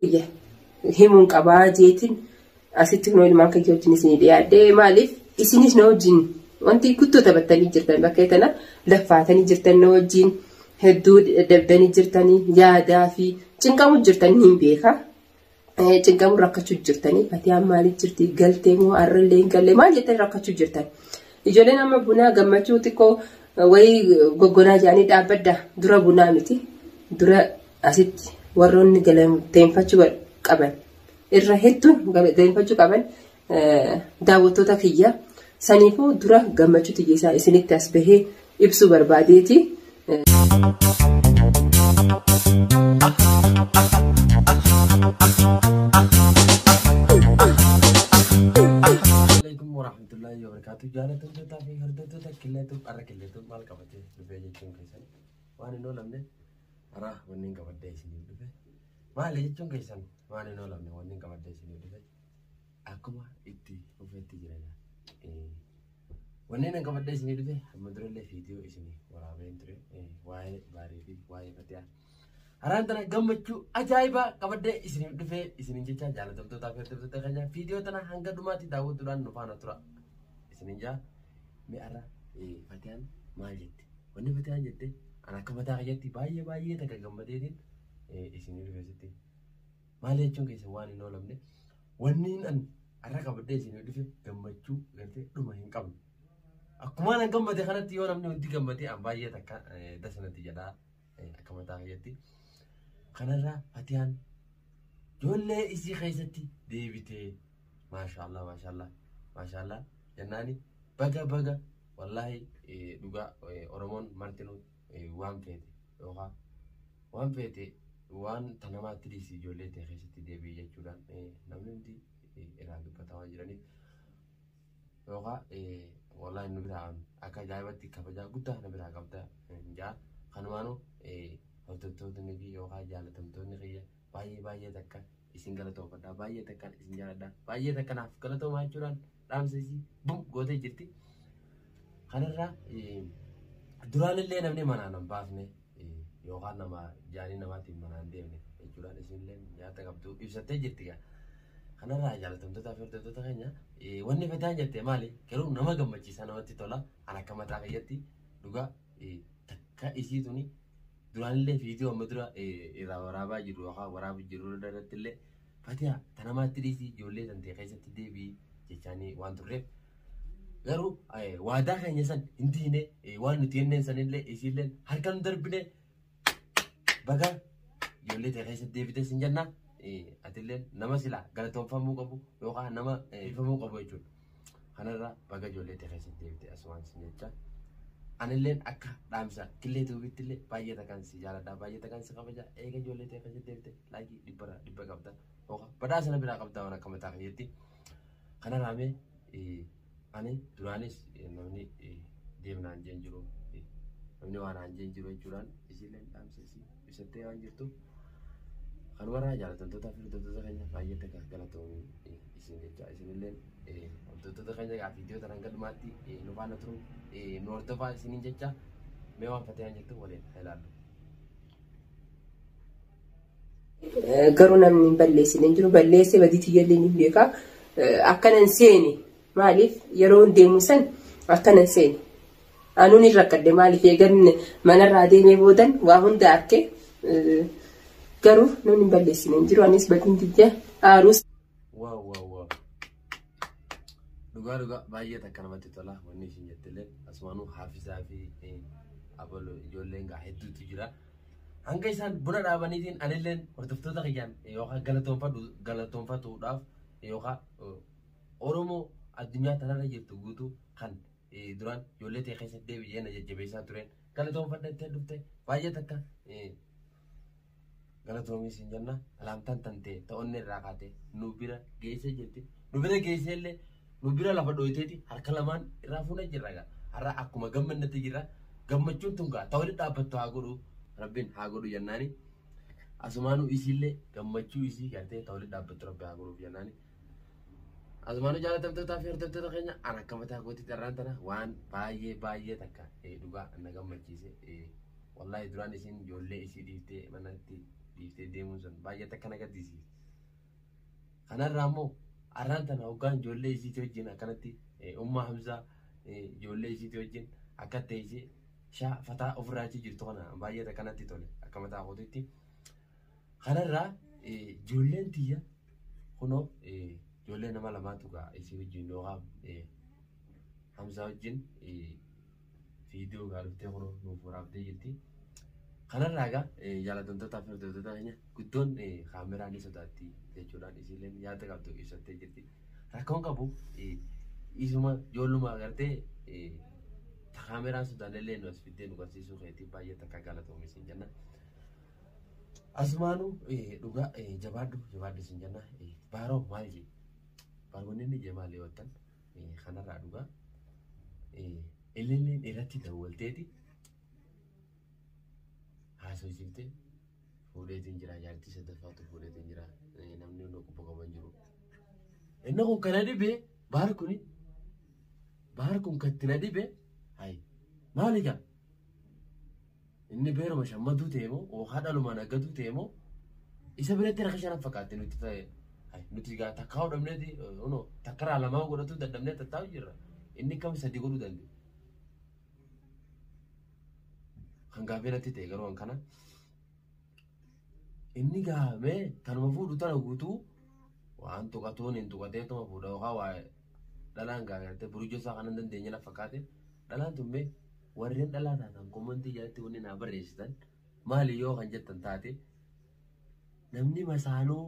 Iya himun qabaa jeetin asitti kunoo ilmaan kan wajjin isin dhiyaadhee maaliif isinis na wajjin wanti kuttoo taphattanii jirtan bakka tana laffaatanii jirtan na wajjin hedduu dabdanii jirtanii yaadaa fi cinqamu jirtanii hin beeka. Cinqamu rakkachuu jirtanii Fatiyaan maaliif jirti galtee moo arrallee galle maal jettanii rakkachuu jirtan. Ijoolleen amma bunaa gammachuu xiqqoo wayii goggonaa jaanii dhaabbadda dura bunaa miti dura asitti warroonni galateeffachuu qaban irra hedduun galateeffachuu qaban daawwattoota kiyya saniifuu dura gammachuu tiyyeessaa isinitti as bahee ibsuu barbaadeeti. warahmatullahi wabarakatuh. Jaalatan tetapi hardatu takilletu arakilletu mal kabate dubeje chung kaisan. Wani no lamne arah wanin kabade sini dube. Mal jechung kaisan wani no lamne wanin kabade sini dube. Akuma itti ufetti jiranya. Wanin kabade sini dube madrele video isini warabe entre wae bari fi wae Fatiha. Arantana gammachu ajaiba kabade isini dube isini jecha jaalatan tetapi hardatu takanya video tana hanga dumati daawuturan nufana tura. Ninja me ara Fatihan maal jette wanni Fatihan jette ana akka mataa kiyyaatti baay'ee takka gammadeetiin isinii dhufeesitti maal jechuun keessa waan hin oolamne wanni an ara qabadde isinii dhufe gammachuu gartee dhuma hin qabne akkuma ana gammade kanatti yoo namni hundi gammadee an baay'ee takka dasanatti jedhaa akka mataa kiyyaatti kanarraa Fatihan ijoollee isii keessatti deebitee maashaallah jennani baga wallahi duga Oromon martinu waan fete waan tanamatti disi ijoollee ta'e keessatti deebi'ee jechuudhaan namni hundi irraa dubbataa jiranii wallahi nu biraan akka ajaa'ibatti kabajaa guddaa na biraa qabda jaa kanumaanuu hordoftoonni fi jaalatamtoonni kiyya baay'ee takka isin galatoofadhaa baay'ee takka isin jaaladhaa baay'ee takka naaf galatoomaa jechuudhaan dhaamsisi bum gootee jirti. Kanarraa duraan illee namni manaan hin baafne yookaan nama jaanii namaatiin manaan deemne jechuudhaan isinillee nyaata qabdu ibsattee jirti gaa. Kanarraa jaalatamtootaa fi hordoftoota keenya wanni Fatihaan jettee maali? Garuu nama gammachiisa namatti tola. An akka mataa kiyyaatti dhugaa takka isiituni duraan illee viidiyoo amma dura irraa waraabaa jiru yookaan waraabaa jiru irratti illee Fatihaa tanamaatti dhiisii ijoollee tantee keessatti deebi'i jechanii waan turreef garuu waadaa keenya san hin diine waan nuti jenneen sanillee isiillee harkaan darbine baga ijoollee ta'e keessatti deebitee sin jenna atillee nama silaa galatoomfamuu qabu yookaan nama ifamuu qabu jechuudha. Kanarraa baga ijoollee ta'e keessatti deebitee asumaan sin jecha anilleen akka dhaamsa killee tuubittillee baay'ee takkaan si jaaladhaa baay'ee takkaan si kabaja eega ijoollee ta'e keessatti deebitee laayikii dhibba qabda yookaan badhaasa na biraa qabda waan akka mataa kiyyaatti. Kana raame ani duraanis namni deemnaan jeen jiru namni waan aan jeen jiru jechuudhaan isinillee dhaamsisi ibsattee waan jirtu kan warra jaalatamtootaa fi hordoftoota keenya baay'ee takka galatoomii isin jecha isinillee hordoftoota keenya gaa viidiyoo tanaan gadhumaatti nu faana turu nu hordofaa isiniin jecha mee waan Fatiyaan jettu waliin ilaallu. Garuu namni hin balleessine hin jiru balleessee badii tiyyallee ni beekaa. Akkanan seeni maaliif yeroo deemu san akkanan seeni anuun irra qadde maaliif eegan manarraa deemee boodan waa hunda arke garuu namni hin balleessine hin jiru anis badii tiyya aaruus. Wow dhugaa baay'ee takka namatti tola wanni isin jettillee asumaanuu Haafisaa fi abaloo ijoolleen gaa hedduutu jira. Hanga isaan buna dhaabaniitiin anilleen hordoftoota kiyyaan yookaan galatoonfatuudhaaf yookaan Oromoo addunyaa tanarra jirtu guutuu kan duraan ijoollee ta'e keessatti deebi'ee na jajjabeessaa tureen galatoonfadhattee dhufte baay'ee takka galatoomii sin jenna alaamtaan tantee ta'onni irraa kaatee nu bira geessee jirti nu bira geesseellee nu bira lafa dhooyteeti harka lamaan irraa fuuna jirra gaa har'a akkuma gammannatti jirra gammachuun tun gaa ta'uu dhaabbattu haa godhu rabbiin haa godhu jennaani asumaanuu isiillee gammachuu isii gartee ta'uu dhaabbattu rabbi haa godhuuf jennaani. Asumaanuu jaalatamtootaa fi hordoftoota keenya an akka mataa gootitti irraan tana waan baay'ee takka dhugaa na gammachiise wallahi duraan isin ijoollee isii dhiiftee manatti dhiiftee deemuun sun baay'ee takka na gaddisiisa. Kanarraa immoo arraan tana hoggaan ijoollee isiitii wajjin akkanatti ummaa Hamzaa ijoollee isiitii wajjin akka ta'e ishee fataa ofirraa achi jirtu kana baay'ee takkanatti tole akka mataa kootiitti. Kanarraa ijoolleen tiyya kunoo ijoollee nama lamaatu gaa isii wajjin yookaan Hamzaa wajjin viidiyoo gaa dhuftee kunoo nuuf waraaftee jirti. Kanarraa egaa jaalatamtootaa fi hordoftoota keenya guddoon kaameraan ni sodaatti jechuudhaan isiillee yaada qabdu ibsattee jirti. Rakkoon qabu isuma ijoolluma agartee kaameraan sodaanillee nu as fiddee nu barsiisuu keetii baay'ee takka galatoomi isin jenna. Asumaanuu dhugaa jabaadhu isin jenna. Baaroo maal jee baaronni inni jee maal yoo ta'an kanarraa dhugaa illee irratti daawwalteeti. Haasofsiiftee fuudheetiin jira jaartii sadaffaatu fuudheetiin jira namni inni qubba qaban jiru. Inni kun kana dhibee baar kun katti na dhibee maali gaa inni beeruma shammaduu ta'e moo haadhalumaan aggatuu ta'e moo isa biratti rakka shanan fakkaate nuti ta'e nuti gaa takkaa hodhamneeti takkaraa lamaa godhatu dadhabnee tattaa'u jirra inni kam sadii godhuu danda'u. Kan gaafii natti ta'e garuu kana inni gaafame kanuma fuudhu tana guutuu waan tuqatuun hin tuqatee tuma fuudha yookaan waa dhalaan gaafate burujoo isaa kanan dandeenye na fakkaate dhalaan tummee warreen dhalaa taatan komantii jalatti wanni naa barreessitan maali yoo kan jettan taate namni masaanuu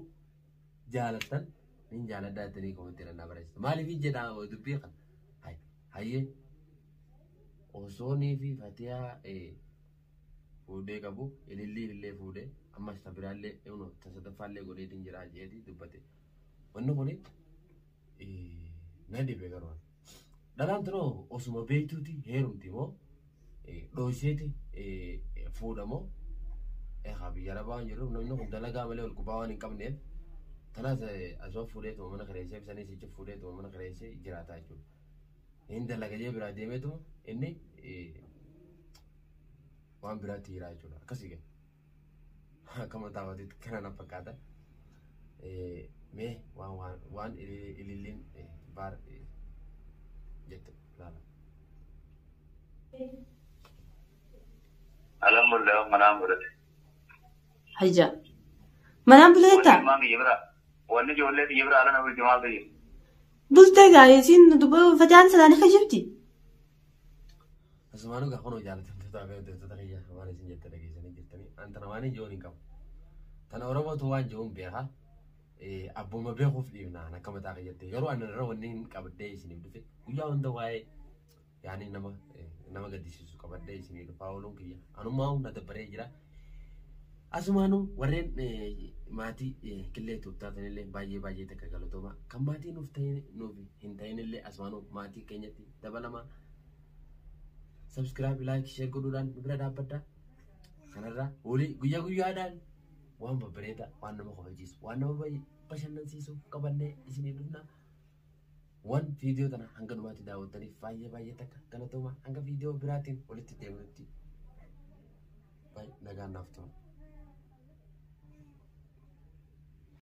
jaalattan nin jaaladhaa jettanii komantii naa barreessitan maaliif jedhaa dubbii kan hayyee osoonii fi fatiyaa fuudhee qabu ilillee fuudhee ammas tabiraallee tasadaffaallee godheetiin jira jeeti dubbate. Wanni kuni na dhibe garuu dhalaan tunoo osuma beektuuti heerumti moo dho'iseeti fuudhamoo biyya arabaa waan jiruuf namni kun dalagaa malee ol qubaa waan hin qabneef tanaas asuma fuudheetuma mana kireessee bisanii sicha fuudheetuma mana kireessee jiraataa jechuudha. Inni dalagajee biraa deemeetuma inni waan biraatti hiraa jechuudha. Akkasii gaa akka mataa waatiitti kana na fakkaata. Mee waan ililliin baar jette laala. Alhamdulillah manaan bulate. Hajja. Manaan buleetta? Wanni ijoollee biyya biraa ala na bulti maal ta'e? Bultee gaa'eesiin dubbii fataan salaanii ka jirti. Asumaanuu gaa kunoo jaalatamtootaa fi hordoftoota kiyyaa waan isin jette dhageessanii jirtanii antana waan hin jiruun hin qabu. Tana Oromootu waan jiruun beekaa. Abbuma beekuuf dhiibnaan akka mataa kiyyatte garuu anarra wanni hin qabadee isiniif dhufe guyyaa hunda waa'ee yaani nama gaddisiisu qabadee isinii dhufaa ooluun kiyya anummaa hunda dabbaree jira. Asumaanuu warreen maatii killee tuuttaatanillee baay'ee takka galatooma kan maatii nuuf hin ta'inillee asumaanuu maatii keenyatti dabalamaa subscribe like share godhuudhaan nu bira dhaabbadhaa. Kanarraa olii guyyaadhaan waan babbareeda waan nama kabachiisu waan nama bashannansiisu qabannee isinii dhufna. Waan viidiyoo tana hanga dhumaatti daawwattaniif baay'ee takka galatooma hanga viidiyoo biraatiin walitti deemnutti nagaan naaf ta'u.